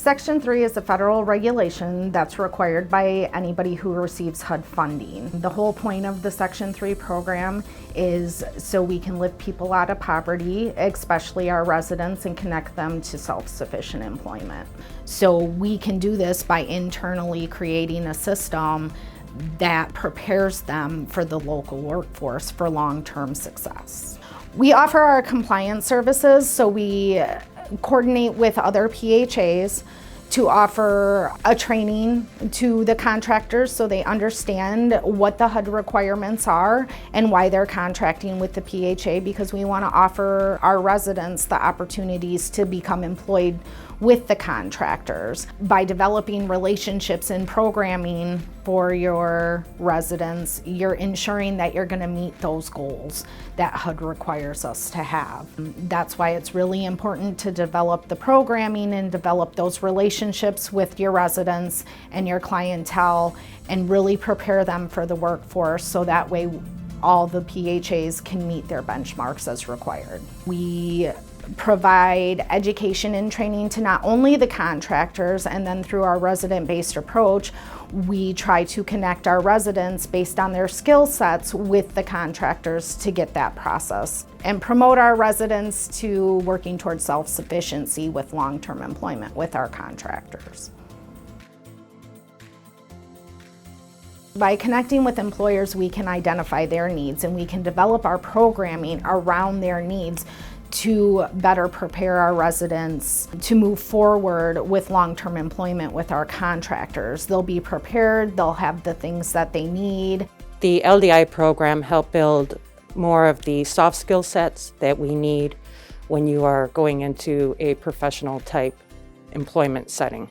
Section 3 is a federal regulation that's required by anybody who receives HUD funding. The whole point of the Section 3 program is so we can lift people out of poverty, especially our residents, and connect them to self-sufficient employment. So we can do this by internally creating a system that prepares them for the local workforce for long-term success. We offer our compliance services, so we coordinate with other PHAs to offer a training to the contractors so they understand what the HUD requirements are and why they're contracting with the PHA, because we want to offer our residents the opportunities to become employed with the contractors. By developing relationships and programming for your residents, you're ensuring that you're going to meet those goals that HUD requires us to have. That's why it's really important to develop the programming and develop those relationships with your residents and your clientele and really prepare them for the workforce so that way all the PHAs can meet their benchmarks as required. We provide education and training to not only the contractors, and then through our resident-based approach, we try to connect our residents based on their skill sets with the contractors to get that process and promote our residents to working towards self-sufficiency with long-term employment with our contractors. By connecting with employers, we can identify their needs and we can develop our programming around their needs to better prepare our residents to move forward with long-term employment with our contractors. They'll be prepared, they'll have the things that they need. The LDI program helped build more of the soft skill sets that we need when you are going into a professional type employment setting.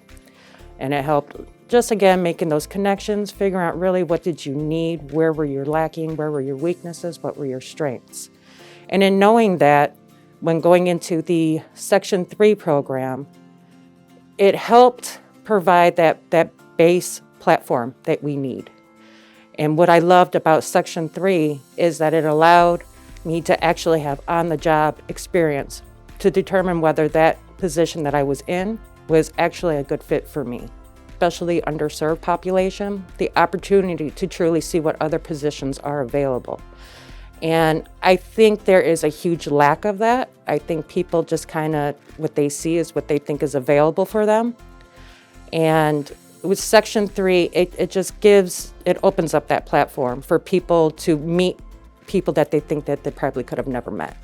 And it helped just again making those connections, figuring out really what did you need, where were you lacking, where were your weaknesses, what were your strengths. And in knowing that, when going into the Section 3 program, it helped provide that base platform that we need. And what I loved about Section 3 is that it allowed me to actually have on-the-job experience to determine whether that position that I was in was actually a good fit for me. Especially underserved population, the opportunity to truly see what other positions are available. And I think there is a huge lack of that. I think people just kind of, what they see is what they think is available for them. And with Section 3, it just it opens up that platform for people to meet people that they think that they probably could have never met.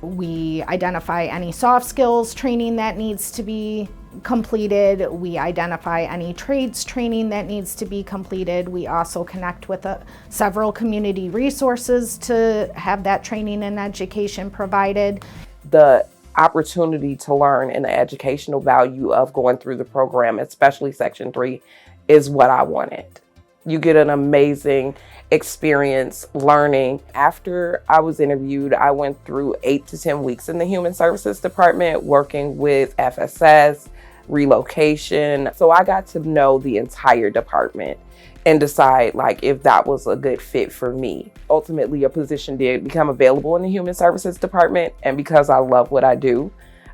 We identify any soft skills training that needs to be completed. We identify any trades training that needs to be completed. We also connect with several community resources to have that training and education provided. The opportunity to learn and the educational value of going through the program, especially Section 3, is what I wanted. You get an amazing experience learning. After I was interviewed, I went through 8 to 10 weeks in the Human Services Department working with FSS, relocation. So I got to know the entire department and decide if that was a good fit for me. Ultimately, a position did become available in the Human Services Department, and because I love what I do,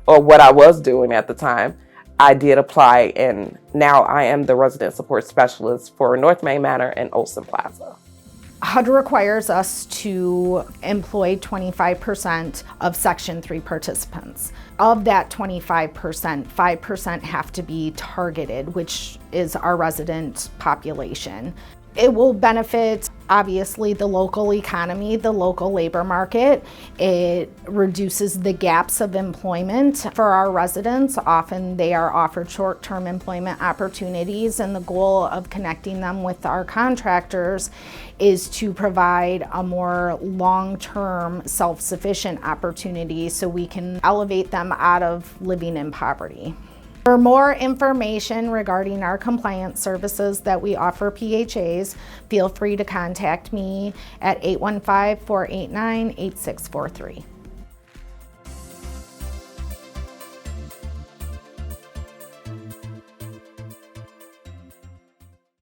or what I was doing at the time, I did apply, and now I am the resident support specialist for North Main Manor and Olson Plaza. HUD requires us to employ 25% of Section 3 participants. Of that 25%, 5% have to be targeted, which is our resident population. It will benefit, obviously, the local economy, the local labor market. It reduces the gaps of employment for our residents. Often they are offered short-term employment opportunities, and the goal of connecting them with our contractors is to provide a more long-term self-sufficient opportunity so we can elevate them out of living in poverty. For more information regarding our compliance services that we offer PHAs, feel free to contact me at 815-489-8643.